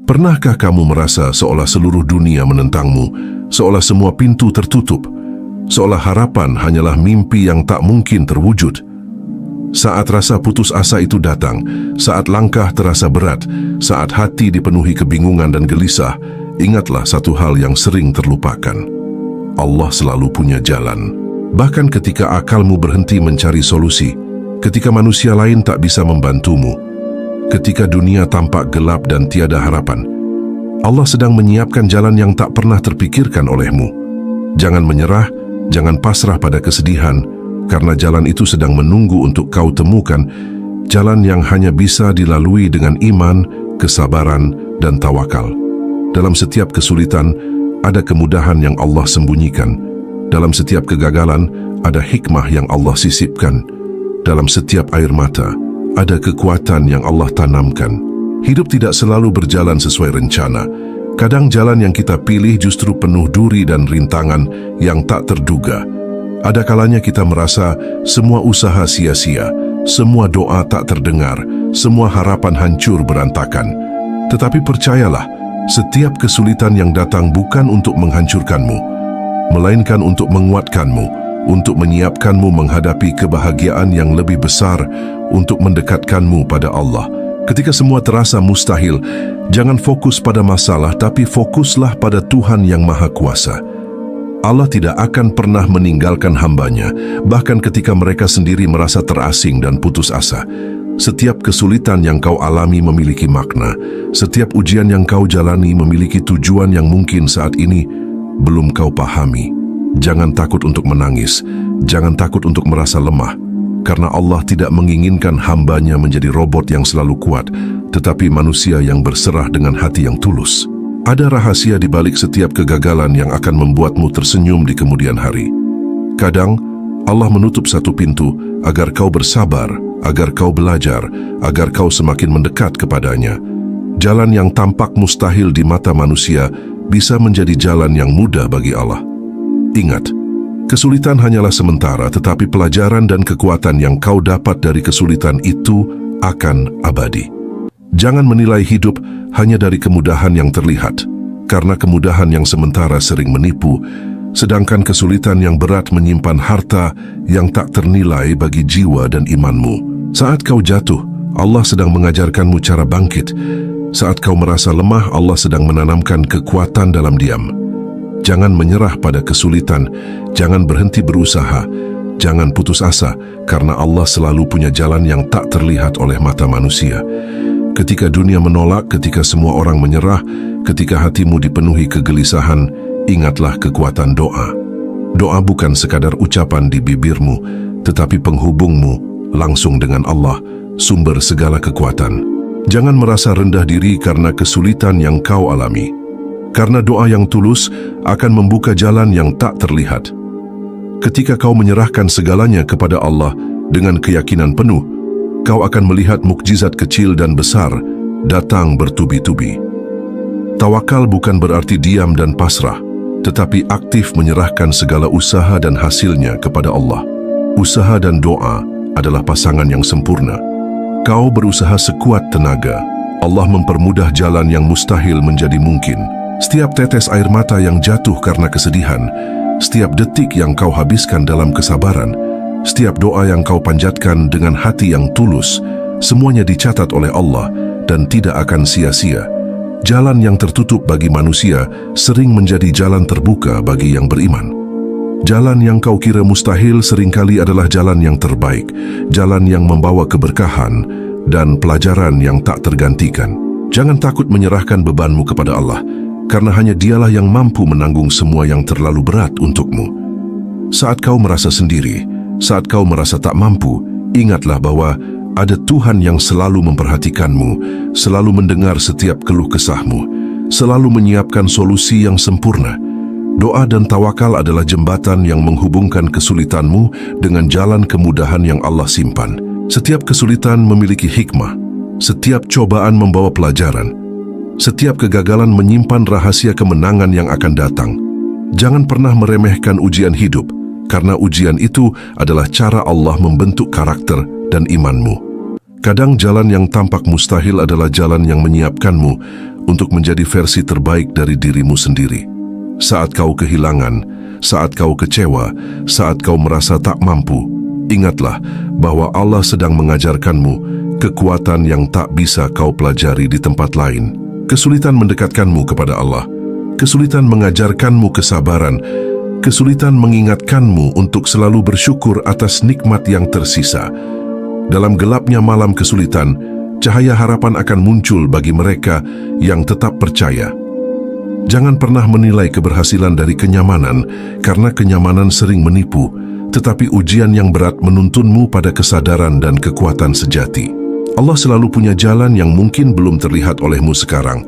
Pernahkah kamu merasa seolah seluruh dunia menentangmu, seolah semua pintu tertutup, seolah harapan hanyalah mimpi yang tak mungkin terwujud? Saat rasa putus asa itu datang, saat langkah terasa berat, saat hati dipenuhi kebingungan dan gelisah, ingatlah satu hal yang sering terlupakan. Allah selalu punya jalan. Bahkan ketika akalmu berhenti mencari solusi, ketika manusia lain tak bisa membantumu, ketika dunia tampak gelap dan tiada harapan, Allah sedang menyiapkan jalan yang tak pernah terpikirkan olehmu. Jangan menyerah, jangan pasrah pada kesedihan, karena jalan itu sedang menunggu untuk kau temukan, jalan yang hanya bisa dilalui dengan iman, kesabaran, dan tawakal. Dalam setiap kesulitan, ada kemudahan yang Allah sembunyikan. Dalam setiap kegagalan, ada hikmah yang Allah sisipkan. Dalam setiap air mata, ada kekuatan yang Allah tanamkan. Hidup tidak selalu berjalan sesuai rencana. Kadang jalan yang kita pilih justru penuh duri dan rintangan yang tak terduga. Ada kalanya kita merasa semua usaha sia-sia, semua doa tak terdengar, semua harapan hancur berantakan. Tetapi percayalah, setiap kesulitan yang datang bukan untuk menghancurkanmu, melainkan untuk menguatkanmu, untuk menyiapkanmu menghadapi kebahagiaan yang lebih besar, untuk mendekatkanmu pada Allah. Ketika semua terasa mustahil, jangan fokus pada masalah, tapi fokuslah pada Tuhan yang Maha Kuasa. Allah tidak akan pernah meninggalkan hambanya, bahkan ketika mereka sendiri merasa terasing dan putus asa. Setiap kesulitan yang kau alami memiliki makna. Setiap ujian yang kau jalani memiliki tujuan yang mungkin saat ini belum kau pahami. Jangan takut untuk menangis, jangan takut untuk merasa lemah, karena Allah tidak menginginkan hambanya menjadi robot yang selalu kuat, tetapi manusia yang berserah dengan hati yang tulus. Ada rahasia di balik setiap kegagalan yang akan membuatmu tersenyum di kemudian hari. Kadang, Allah menutup satu pintu agar kau bersabar, agar kau belajar, agar kau semakin mendekat kepadanya. Jalan yang tampak mustahil di mata manusia bisa menjadi jalan yang mudah bagi Allah. Ingat, kesulitan hanyalah sementara, tetapi pelajaran dan kekuatan yang kau dapat dari kesulitan itu akan abadi. Jangan menilai hidup hanya dari kemudahan yang terlihat, karena kemudahan yang sementara sering menipu, sedangkan kesulitan yang berat menyimpan harta yang tak ternilai bagi jiwa dan imanmu. Saat kau jatuh, Allah sedang mengajarkanmu cara bangkit. Saat kau merasa lemah, Allah sedang menanamkan kekuatan dalam diam. Jangan menyerah pada kesulitan, jangan berhenti berusaha, jangan putus asa, karena Allah selalu punya jalan yang tak terlihat oleh mata manusia. Ketika dunia menolak, ketika semua orang menyerah, ketika hatimu dipenuhi kegelisahan, ingatlah kekuatan doa. Doa bukan sekadar ucapan di bibirmu, tetapi penghubungmu langsung dengan Allah, sumber segala kekuatan. Jangan merasa rendah diri karena kesulitan yang kau alami. Karena doa yang tulus akan membuka jalan yang tak terlihat. Ketika kau menyerahkan segalanya kepada Allah dengan keyakinan penuh, kau akan melihat mukjizat kecil dan besar datang bertubi-tubi. Tawakal bukan berarti diam dan pasrah, tetapi aktif menyerahkan segala usaha dan hasilnya kepada Allah. Usaha dan doa adalah pasangan yang sempurna. Kau berusaha sekuat tenaga, Allah mempermudah jalan yang mustahil menjadi mungkin. Setiap tetes air mata yang jatuh karena kesedihan, setiap detik yang kau habiskan dalam kesabaran, setiap doa yang kau panjatkan dengan hati yang tulus, semuanya dicatat oleh Allah dan tidak akan sia-sia. Jalan yang tertutup bagi manusia sering menjadi jalan terbuka bagi yang beriman. Jalan yang kau kira mustahil seringkali adalah jalan yang terbaik, jalan yang membawa keberkahan dan pelajaran yang tak tergantikan. Jangan takut menyerahkan bebanmu kepada Allah, karena hanya Dialah yang mampu menanggung semua yang terlalu berat untukmu. Saat kau merasa sendiri, saat kau merasa tak mampu, ingatlah bahwa ada Tuhan yang selalu memperhatikanmu, selalu mendengar setiap keluh kesahmu, selalu menyiapkan solusi yang sempurna. Doa dan tawakal adalah jembatan yang menghubungkan kesulitanmu dengan jalan kemudahan yang Allah simpan. Setiap kesulitan memiliki hikmah, setiap cobaan membawa pelajaran, setiap kegagalan menyimpan rahasia kemenangan yang akan datang. Jangan pernah meremehkan ujian hidup, karena ujian itu adalah cara Allah membentuk karakter dan imanmu. Kadang jalan yang tampak mustahil adalah jalan yang menyiapkanmu untuk menjadi versi terbaik dari dirimu sendiri. Saat kau kehilangan, saat kau kecewa, saat kau merasa tak mampu, ingatlah bahwa Allah sedang mengajarkanmu kekuatan yang tak bisa kau pelajari di tempat lain. Kesulitan mendekatkanmu kepada Allah, kesulitan mengajarkanmu kesabaran, kesulitan mengingatkanmu untuk selalu bersyukur atas nikmat yang tersisa. Dalam gelapnya malam kesulitan, cahaya harapan akan muncul bagi mereka yang tetap percaya. Jangan pernah menilai keberhasilan dari kenyamanan, karena kenyamanan sering menipu, tetapi ujian yang berat menuntunmu pada kesadaran dan kekuatan sejati. Allah selalu punya jalan yang mungkin belum terlihat olehmu sekarang,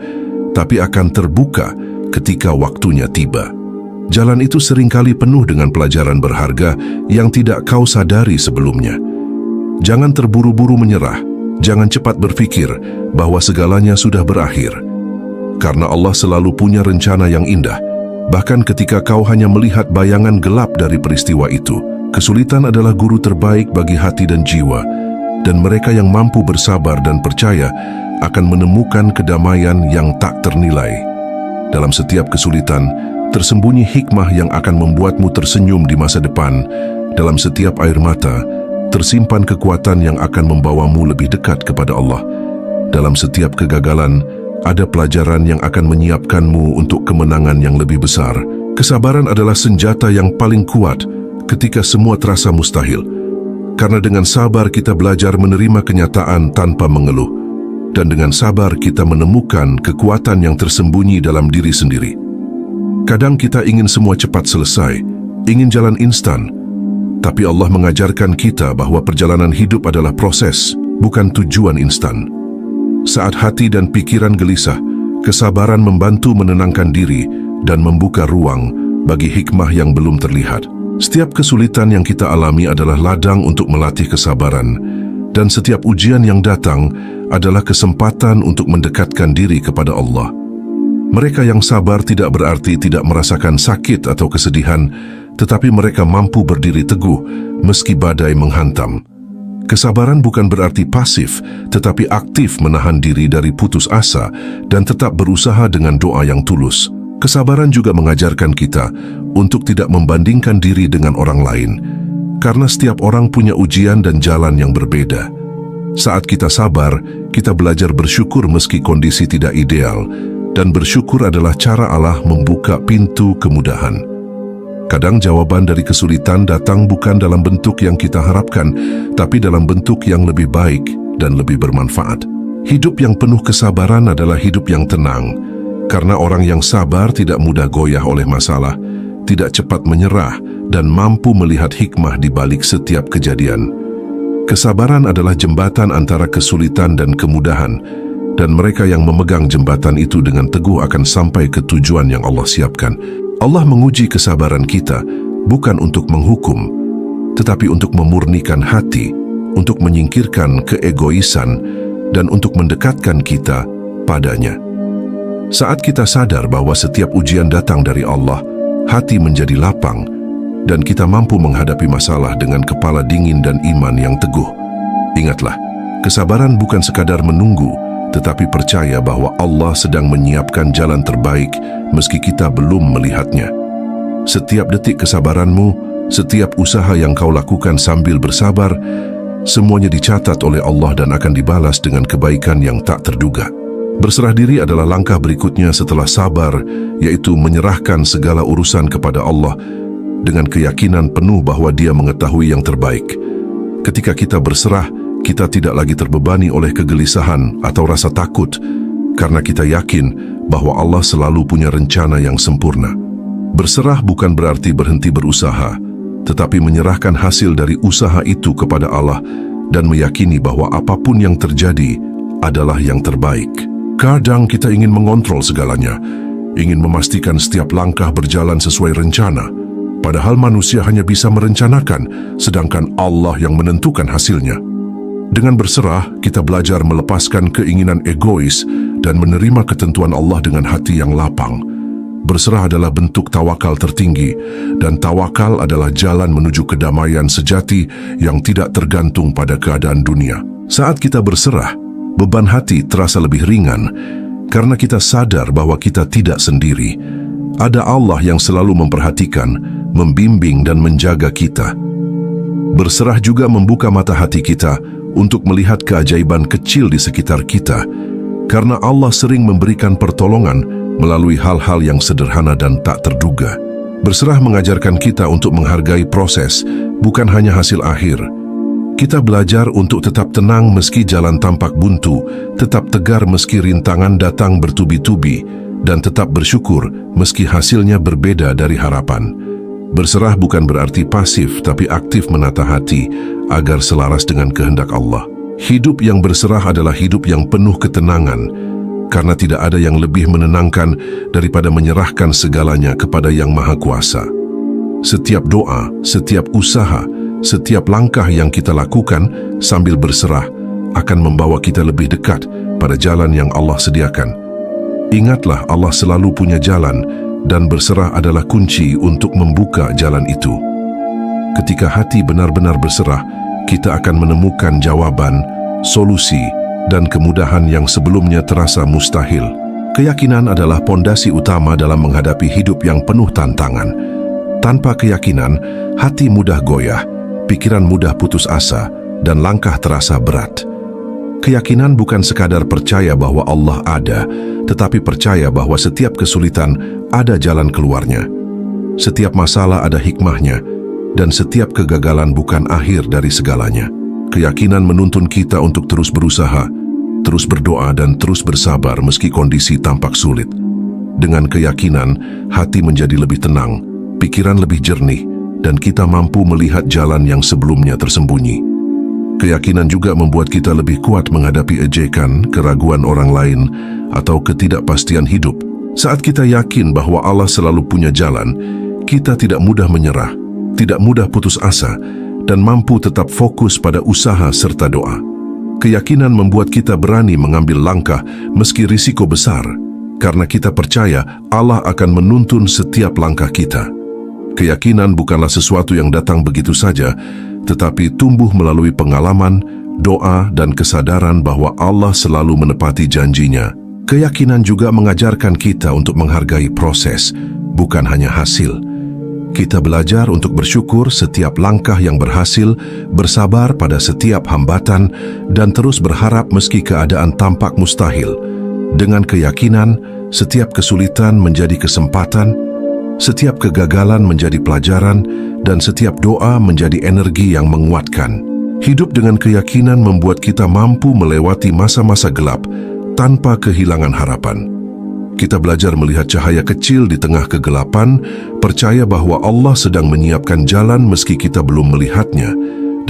tapi akan terbuka ketika waktunya tiba. Jalan itu seringkali penuh dengan pelajaran berharga yang tidak kau sadari sebelumnya. Jangan terburu-buru menyerah, jangan cepat berpikir bahwa segalanya sudah berakhir. Karena Allah selalu punya rencana yang indah, bahkan ketika kau hanya melihat bayangan gelap dari peristiwa itu. Kesulitan adalah guru terbaik bagi hati dan jiwa, dan mereka yang mampu bersabar dan percaya akan menemukan kedamaian yang tak ternilai. Dalam setiap kesulitan, tersembunyi hikmah yang akan membuatmu tersenyum di masa depan. Dalam setiap air mata, tersimpan kekuatan yang akan membawamu lebih dekat kepada Allah. Dalam setiap kegagalan, ada pelajaran yang akan menyiapkanmu untuk kemenangan yang lebih besar. Kesabaran adalah senjata yang paling kuat ketika semua terasa mustahil. Karena dengan sabar kita belajar menerima kenyataan tanpa mengeluh. Dan dengan sabar kita menemukan kekuatan yang tersembunyi dalam diri sendiri. Kadang kita ingin semua cepat selesai, ingin jalan instan. Tapi Allah mengajarkan kita bahwa perjalanan hidup adalah proses, bukan tujuan instan. Saat hati dan pikiran gelisah, kesabaran membantu menenangkan diri dan membuka ruang bagi hikmah yang belum terlihat. Setiap kesulitan yang kita alami adalah ladang untuk melatih kesabaran, dan setiap ujian yang datang adalah kesempatan untuk mendekatkan diri kepada Allah. Mereka yang sabar tidak berarti tidak merasakan sakit atau kesedihan, tetapi mereka mampu berdiri teguh meski badai menghantam. Kesabaran bukan berarti pasif, tetapi aktif menahan diri dari putus asa dan tetap berusaha dengan doa yang tulus. Kesabaran juga mengajarkan kita untuk tidak membandingkan diri dengan orang lain, karena setiap orang punya ujian dan jalan yang berbeda. Saat kita sabar, kita belajar bersyukur meski kondisi tidak ideal, dan bersyukur adalah cara Allah membuka pintu kemudahan. Kadang jawaban dari kesulitan datang bukan dalam bentuk yang kita harapkan, tapi dalam bentuk yang lebih baik dan lebih bermanfaat. Hidup yang penuh kesabaran adalah hidup yang tenang, karena orang yang sabar tidak mudah goyah oleh masalah, tidak cepat menyerah, dan mampu melihat hikmah di balik setiap kejadian. Kesabaran adalah jembatan antara kesulitan dan kemudahan, dan mereka yang memegang jembatan itu dengan teguh akan sampai ke tujuan yang Allah siapkan. Allah menguji kesabaran kita bukan untuk menghukum, tetapi untuk memurnikan hati, untuk menyingkirkan keegoisan, dan untuk mendekatkan kita padanya. Saat kita sadar bahwa setiap ujian datang dari Allah, hati menjadi lapang, dan kita mampu menghadapi masalah dengan kepala dingin dan iman yang teguh. Ingatlah, kesabaran bukan sekadar menunggu, tetapi percaya bahwa Allah sedang menyiapkan jalan terbaik meski kita belum melihatnya. Setiap detik kesabaranmu, setiap usaha yang kau lakukan sambil bersabar, semuanya dicatat oleh Allah dan akan dibalas dengan kebaikan yang tak terduga. Berserah diri adalah langkah berikutnya setelah sabar, yaitu menyerahkan segala urusan kepada Allah dengan keyakinan penuh bahwa Dia mengetahui yang terbaik. Ketika kita berserah, kita tidak lagi terbebani oleh kegelisahan atau rasa takut, karena kita yakin bahwa Allah selalu punya rencana yang sempurna. Berserah bukan berarti berhenti berusaha, tetapi menyerahkan hasil dari usaha itu kepada Allah dan meyakini bahwa apapun yang terjadi adalah yang terbaik. Kadang kita ingin mengontrol segalanya, ingin memastikan setiap langkah berjalan sesuai rencana, padahal manusia hanya bisa merencanakan, sedangkan Allah yang menentukan hasilnya. Dengan berserah, kita belajar melepaskan keinginan egois dan menerima ketentuan Allah dengan hati yang lapang. Berserah adalah bentuk tawakal tertinggi, dan tawakal adalah jalan menuju kedamaian sejati yang tidak tergantung pada keadaan dunia. Saat kita berserah, beban hati terasa lebih ringan, Karena kita sadar bahwa kita tidak sendiri. Ada Allah yang selalu memperhatikan, membimbing dan menjaga kita. Berserah juga membuka mata hati kita untuk melihat keajaiban kecil di sekitar kita, karena Allah sering memberikan pertolongan melalui hal-hal yang sederhana dan tak terduga. Berserah mengajarkan kita untuk menghargai proses, bukan hanya hasil akhir. Kita belajar untuk tetap tenang meski jalan tampak buntu, tetap tegar meski rintangan datang bertubi-tubi, dan tetap bersyukur meski hasilnya berbeda dari harapan. Berserah bukan berarti pasif, tapi aktif menata hati agar selaras dengan kehendak Allah. Hidup yang berserah adalah hidup yang penuh ketenangan, karena tidak ada yang lebih menenangkan daripada menyerahkan segalanya kepada Yang Maha Kuasa. Setiap doa, setiap usaha, setiap langkah yang kita lakukan sambil berserah akan membawa kita lebih dekat pada jalan yang Allah sediakan. Ingatlah, Allah selalu punya jalan, dan berserah adalah kunci untuk membuka jalan itu. Ketika hati benar-benar berserah, kita akan menemukan jawaban, solusi, dan kemudahan yang sebelumnya terasa mustahil. Keyakinan adalah pondasi utama dalam menghadapi hidup yang penuh tantangan. Tanpa keyakinan, hati mudah goyah, pikiran mudah putus asa, dan langkah terasa berat. Keyakinan bukan sekadar percaya bahwa Allah ada, tetapi percaya bahwa setiap kesulitan ada jalan keluarnya. Setiap masalah ada hikmahnya, dan setiap kegagalan bukan akhir dari segalanya. Keyakinan menuntun kita untuk terus berusaha, terus berdoa, dan terus bersabar meski kondisi tampak sulit. Dengan keyakinan, hati menjadi lebih tenang, pikiran lebih jernih, dan kita mampu melihat jalan yang sebelumnya tersembunyi. Keyakinan juga membuat kita lebih kuat menghadapi ejekan, keraguan orang lain, atau ketidakpastian hidup. Saat kita yakin bahwa Allah selalu punya jalan, kita tidak mudah menyerah, tidak mudah putus asa, dan mampu tetap fokus pada usaha serta doa. Keyakinan membuat kita berani mengambil langkah meski risiko besar, karena kita percaya Allah akan menuntun setiap langkah kita. Keyakinan bukanlah sesuatu yang datang begitu saja, tetapi tumbuh melalui pengalaman, doa, dan kesadaran bahwa Allah selalu menepati janjinya. Keyakinan juga mengajarkan kita untuk menghargai proses, bukan hanya hasil. Kita belajar untuk bersyukur setiap langkah yang berhasil, bersabar pada setiap hambatan, dan terus berharap meski keadaan tampak mustahil. Dengan keyakinan, setiap kesulitan menjadi kesempatan, setiap kegagalan menjadi pelajaran, dan setiap doa menjadi energi yang menguatkan. Hidup dengan keyakinan membuat kita mampu melewati masa-masa gelap tanpa kehilangan harapan. Kita belajar melihat cahaya kecil di tengah kegelapan, percaya bahwa Allah sedang menyiapkan jalan meski kita belum melihatnya,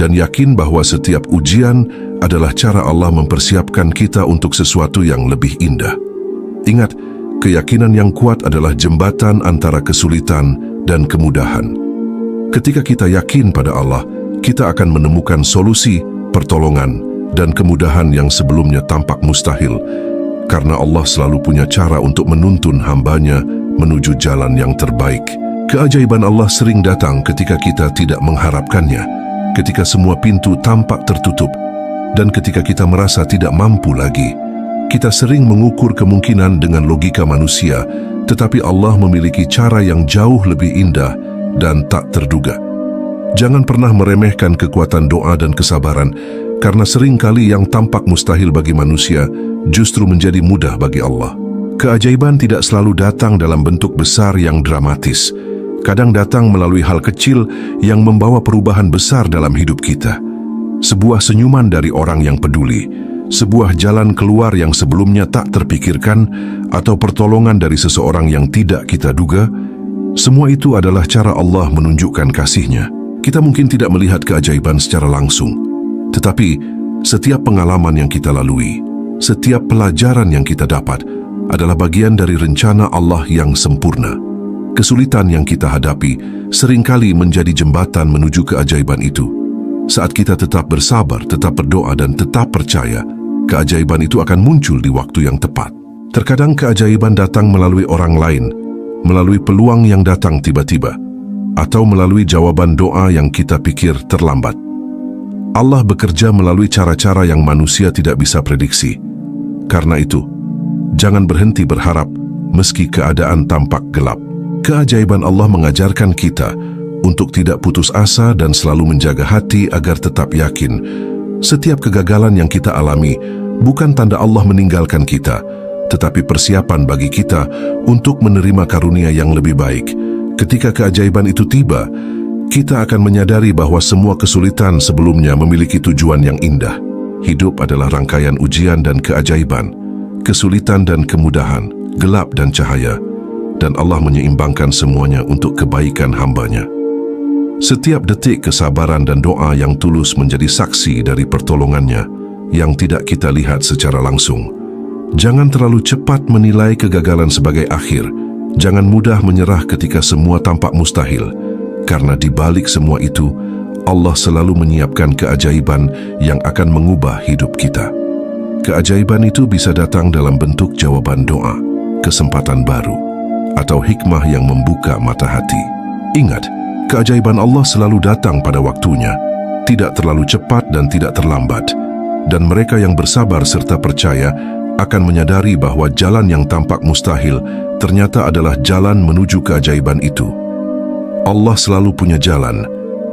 dan yakin bahwa setiap ujian adalah cara Allah mempersiapkan kita untuk sesuatu yang lebih indah. Ingat, keyakinan yang kuat adalah jembatan antara kesulitan dan kemudahan. Ketika kita yakin pada Allah, kita akan menemukan solusi, pertolongan, dan kemudahan yang sebelumnya tampak mustahil, karena Allah selalu punya cara untuk menuntun hamba-Nya menuju jalan yang terbaik. Keajaiban Allah sering datang ketika kita tidak mengharapkannya, ketika semua pintu tampak tertutup, dan ketika kita merasa tidak mampu lagi. Kita sering mengukur kemungkinan dengan logika manusia, tetapi Allah memiliki cara yang jauh lebih indah dan tak terduga. Jangan pernah meremehkan kekuatan doa dan kesabaran, karena seringkali yang tampak mustahil bagi manusia justru menjadi mudah bagi Allah. Keajaiban tidak selalu datang dalam bentuk besar yang dramatis. Kadang datang melalui hal kecil yang membawa perubahan besar dalam hidup kita. Sebuah senyuman dari orang yang peduli, sebuah jalan keluar yang sebelumnya tak terpikirkan, atau pertolongan dari seseorang yang tidak kita duga. Semua itu adalah cara Allah menunjukkan kasih-Nya. Kita mungkin tidak melihat keajaiban secara langsung, tetapi setiap pengalaman yang kita lalui, setiap pelajaran yang kita dapat adalah bagian dari rencana Allah yang sempurna. Kesulitan yang kita hadapi seringkali menjadi jembatan menuju keajaiban itu. Saat kita tetap bersabar, tetap berdoa, dan tetap percaya, keajaiban itu akan muncul di waktu yang tepat. Terkadang keajaiban datang melalui orang lain, melalui peluang yang datang tiba-tiba, atau melalui jawaban doa yang kita pikir terlambat. Allah bekerja melalui cara-cara yang manusia tidak bisa prediksi. Karena itu, Jangan berhenti berharap meski keadaan tampak gelap. Keajaiban Allah mengajarkan kita untuk tidak putus asa dan selalu menjaga hati agar tetap yakin. Setiap kegagalan yang kita alami bukan tanda Allah meninggalkan kita, tetapi persiapan bagi kita untuk menerima karunia yang lebih baik. Ketika keajaiban itu tiba, kita akan menyadari bahwa semua kesulitan sebelumnya memiliki tujuan yang indah. Hidup adalah rangkaian ujian dan keajaiban, kesulitan dan kemudahan, gelap dan cahaya, dan Allah menyeimbangkan semuanya untuk kebaikan hamba-Nya. Setiap detik kesabaran dan doa yang tulus menjadi saksi dari pertolongan-Nya yang tidak kita lihat secara langsung. Jangan terlalu cepat menilai kegagalan sebagai akhir. Jangan mudah menyerah ketika semua tampak mustahil, karena di balik semua itu, Allah selalu menyiapkan keajaiban yang akan mengubah hidup kita. Keajaiban itu bisa datang dalam bentuk jawaban doa, kesempatan baru, atau hikmah yang membuka mata hati. Ingat, keajaiban Allah selalu datang pada waktunya, tidak terlalu cepat dan tidak terlambat. Dan mereka yang bersabar serta percaya akan menyadari bahwa jalan yang tampak mustahil ternyata adalah jalan menuju keajaiban itu. Allah selalu punya jalan,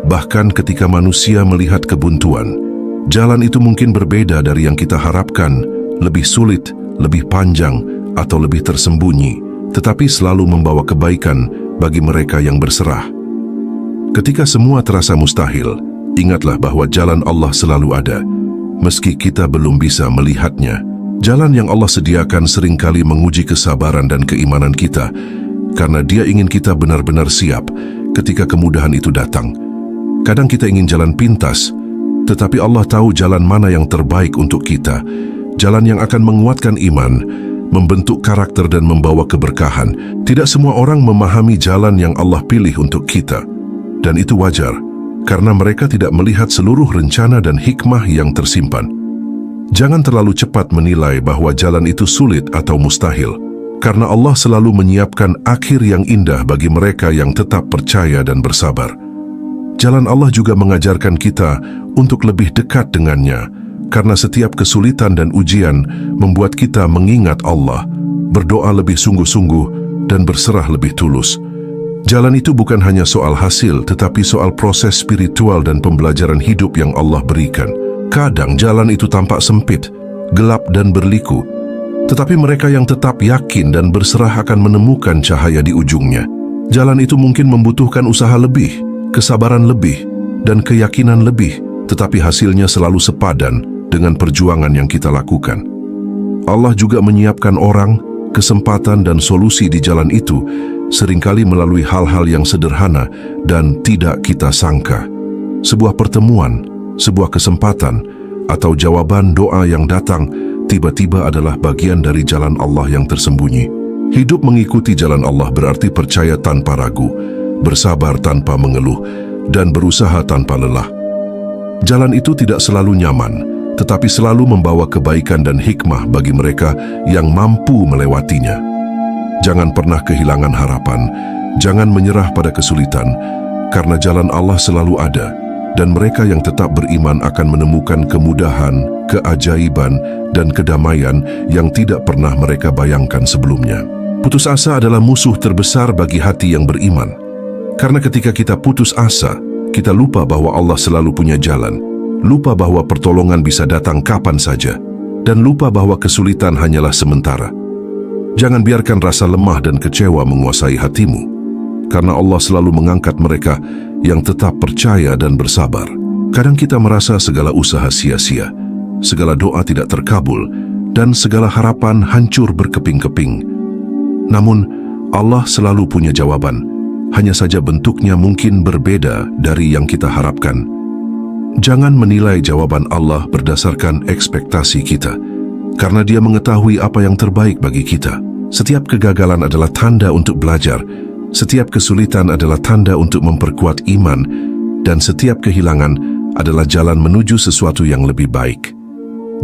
bahkan ketika manusia melihat kebuntuan. Jalan itu mungkin berbeda dari yang kita harapkan, lebih sulit, lebih panjang, atau lebih tersembunyi, tetapi selalu membawa kebaikan bagi mereka yang berserah. Ketika semua terasa mustahil, ingatlah bahwa jalan Allah selalu ada, meski kita belum bisa melihatnya. Jalan yang Allah sediakan seringkali menguji kesabaran dan keimanan kita, karena Dia ingin kita benar-benar siap ketika kemudahan itu datang. Kadang kita ingin jalan pintas, tetapi Allah tahu jalan mana yang terbaik untuk kita, jalan yang akan menguatkan iman, membentuk karakter dan membawa keberkahan. Tidak semua orang memahami jalan yang Allah pilih untuk kita, dan itu wajar, karena mereka tidak melihat seluruh rencana dan hikmah yang tersimpan. Jangan terlalu cepat menilai bahwa jalan itu sulit atau mustahil, karena Allah selalu menyiapkan akhir yang indah bagi mereka yang tetap percaya dan bersabar. Jalan Allah juga mengajarkan kita untuk lebih dekat dengannya, karena setiap kesulitan dan ujian membuat kita mengingat Allah, berdoa lebih sungguh-sungguh, dan berserah lebih tulus. Jalan itu bukan hanya soal hasil, tetapi soal proses spiritual dan pembelajaran hidup yang Allah berikan. Kadang jalan itu tampak sempit, gelap dan berliku, tetapi mereka yang tetap yakin dan berserah akan menemukan cahaya di ujungnya. Jalan itu mungkin membutuhkan usaha lebih, kesabaran lebih, dan keyakinan lebih, tetapi hasilnya selalu sepadan dengan perjuangan yang kita lakukan. Allah juga menyiapkan orang, kesempatan dan solusi di jalan itu, seringkali melalui hal-hal yang sederhana dan tidak kita sangka. Sebuah pertemuan, sebuah kesempatan, atau jawaban doa yang datang tiba-tiba adalah bagian dari jalan Allah yang tersembunyi. Hidup mengikuti jalan Allah berarti percaya tanpa ragu, bersabar tanpa mengeluh, dan berusaha tanpa lelah. Jalan itu tidak selalu nyaman, tetapi selalu membawa kebaikan dan hikmah bagi mereka yang mampu melewatinya. Jangan pernah kehilangan harapan, jangan menyerah pada kesulitan, karena jalan Allah selalu ada, dan mereka yang tetap beriman akan menemukan kemudahan, keajaiban, dan kedamaian yang tidak pernah mereka bayangkan sebelumnya. Putus asa adalah musuh terbesar bagi hati yang beriman, karena ketika kita putus asa, kita lupa bahwa Allah selalu punya jalan, lupa bahwa pertolongan bisa datang kapan saja, dan lupa bahwa kesulitan hanyalah sementara. Jangan biarkan rasa lemah dan kecewa menguasai hatimu, karena Allah selalu mengangkat mereka yang tetap percaya dan bersabar. Kadang kita merasa segala usaha sia-sia, segala doa tidak terkabul, dan segala harapan hancur berkeping-keping. Namun, Allah selalu punya jawaban, hanya saja bentuknya mungkin berbeda dari yang kita harapkan. Jangan menilai jawaban Allah berdasarkan ekspektasi kita, karena Dia mengetahui apa yang terbaik bagi kita. Setiap kegagalan adalah tanda untuk belajar, setiap kesulitan adalah tanda untuk memperkuat iman, dan setiap kehilangan adalah jalan menuju sesuatu yang lebih baik.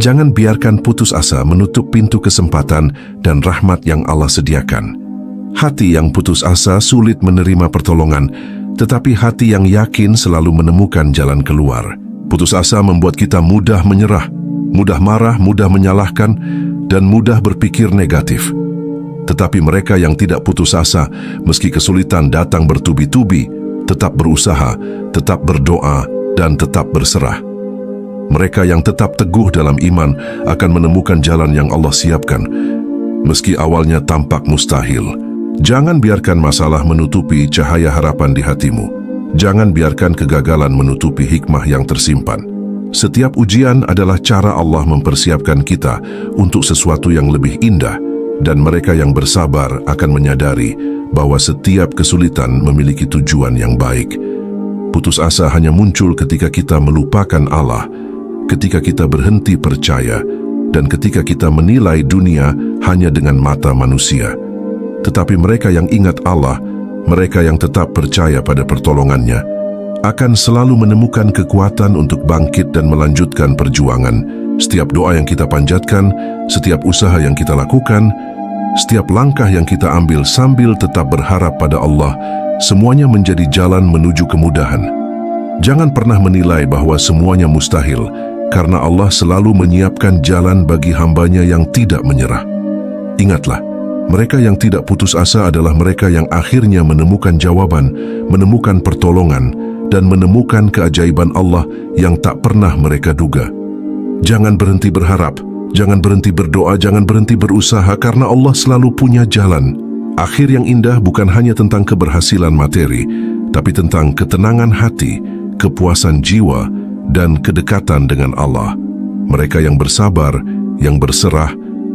Jangan biarkan putus asa menutup pintu kesempatan dan rahmat yang Allah sediakan. Hati yang putus asa sulit menerima pertolongan, tetapi hati yang yakin selalu menemukan jalan keluar. Putus asa membuat kita mudah menyerah, mudah marah, mudah menyalahkan, dan mudah berpikir negatif. Tetapi mereka yang tidak putus asa, meski kesulitan datang bertubi-tubi, tetap berusaha, tetap berdoa, dan tetap berserah. Mereka yang tetap teguh dalam iman akan menemukan jalan yang Allah siapkan, meski awalnya tampak mustahil. Jangan biarkan masalah menutupi cahaya harapan di hatimu. Jangan biarkan kegagalan menutupi hikmah yang tersimpan. Setiap ujian adalah cara Allah mempersiapkan kita untuk sesuatu yang lebih indah, dan mereka yang bersabar akan menyadari bahwa setiap kesulitan memiliki tujuan yang baik. Putus asa hanya muncul ketika kita melupakan Allah, ketika kita berhenti percaya, dan ketika kita menilai dunia hanya dengan mata manusia. Tetapi mereka yang ingat Allah, mereka yang tetap percaya pada pertolongannya, akan selalu menemukan kekuatan untuk bangkit dan melanjutkan perjuangan. Setiap doa yang kita panjatkan, setiap usaha yang kita lakukan, setiap langkah yang kita ambil sambil tetap berharap pada Allah, semuanya menjadi jalan menuju kemudahan. Jangan pernah menilai bahwa semuanya mustahil, karena Allah selalu menyiapkan jalan bagi hambanya yang tidak menyerah. Ingatlah, mereka yang tidak putus asa adalah mereka yang akhirnya menemukan jawaban, menemukan pertolongan, dan menemukan keajaiban Allah yang tak pernah mereka duga. Jangan berhenti berharap, jangan berhenti berdoa, jangan berhenti berusaha, karena Allah selalu punya jalan. Akhir yang indah bukan hanya tentang keberhasilan materi, tapi tentang ketenangan hati, kepuasan jiwa, dan kedekatan dengan Allah. Mereka yang bersabar, yang berserah,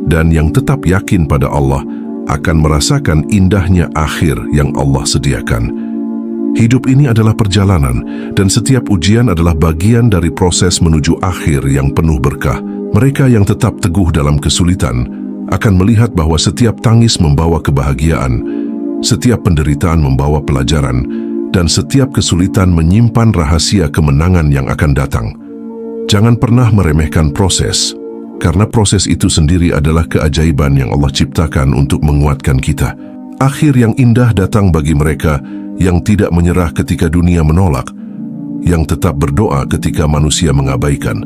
dan yang tetap yakin pada Allah akan merasakan indahnya akhir yang Allah sediakan. Hidup ini adalah perjalanan, dan setiap ujian adalah bagian dari proses menuju akhir yang penuh berkah. Mereka yang tetap teguh dalam kesulitan akan melihat bahwa setiap tangis membawa kebahagiaan, setiap penderitaan membawa pelajaran, dan setiap kesulitan menyimpan rahasia kemenangan yang akan datang. Jangan pernah meremehkan proses, karena proses itu sendiri adalah keajaiban yang Allah ciptakan untuk menguatkan kita. Akhir yang indah datang bagi mereka yang tidak menyerah ketika dunia menolak, yang tetap berdoa ketika manusia mengabaikan,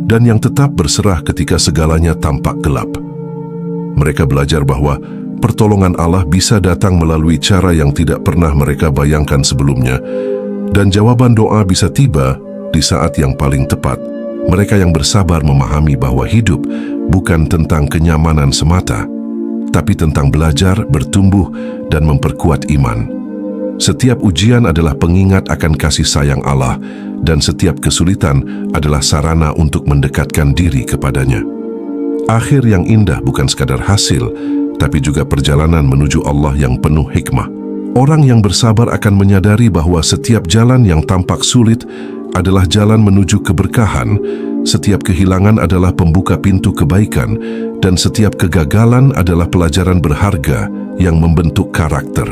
dan yang tetap berserah ketika segalanya tampak gelap. Mereka belajar bahwa pertolongan Allah bisa datang melalui cara yang tidak pernah mereka bayangkan sebelumnya, dan jawaban doa bisa tiba di saat yang paling tepat. Mereka yang bersabar memahami bahwa hidup bukan tentang kenyamanan semata, tapi tentang belajar, bertumbuh, dan memperkuat iman. Setiap ujian adalah pengingat akan kasih sayang Allah, dan setiap kesulitan adalah sarana untuk mendekatkan diri kepadanya. Akhir yang indah bukan sekadar hasil, tapi juga perjalanan menuju Allah yang penuh hikmah. Orang yang bersabar akan menyadari bahwa setiap jalan yang tampak sulit adalah jalan menuju keberkahan, setiap kehilangan adalah pembuka pintu kebaikan, dan setiap kegagalan adalah pelajaran berharga yang membentuk karakter.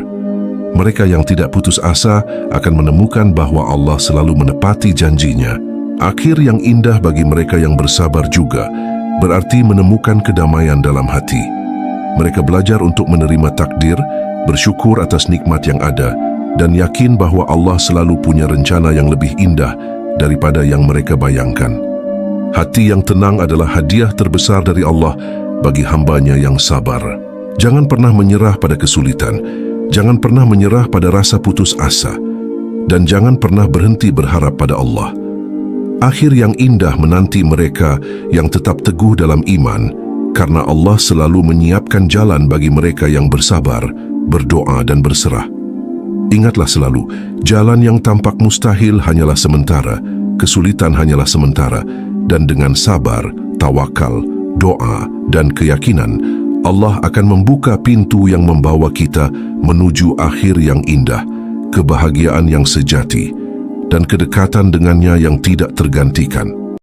Mereka yang tidak putus asa akan menemukan bahwa Allah selalu menepati janjinya. Akhir yang indah bagi mereka yang bersabar juga berarti menemukan kedamaian dalam hati. Mereka belajar untuk menerima takdir, bersyukur atas nikmat yang ada, dan yakin bahwa Allah selalu punya rencana yang lebih indah daripada yang mereka bayangkan. Hati yang tenang adalah hadiah terbesar dari Allah bagi hambanya yang sabar. Jangan pernah menyerah pada kesulitan, jangan pernah menyerah pada rasa putus asa, dan jangan pernah berhenti berharap pada Allah. Akhir yang indah menanti mereka yang tetap teguh dalam iman, karena Allah selalu menyiapkan jalan bagi mereka yang bersabar, berdoa, dan berserah. Ingatlah selalu, jalan yang tampak mustahil hanyalah sementara, kesulitan hanyalah sementara, dan dengan sabar, tawakal, doa, dan keyakinan, Allah akan membuka pintu yang membawa kita menuju akhir yang indah, kebahagiaan yang sejati, dan kedekatan dengannya yang tidak tergantikan.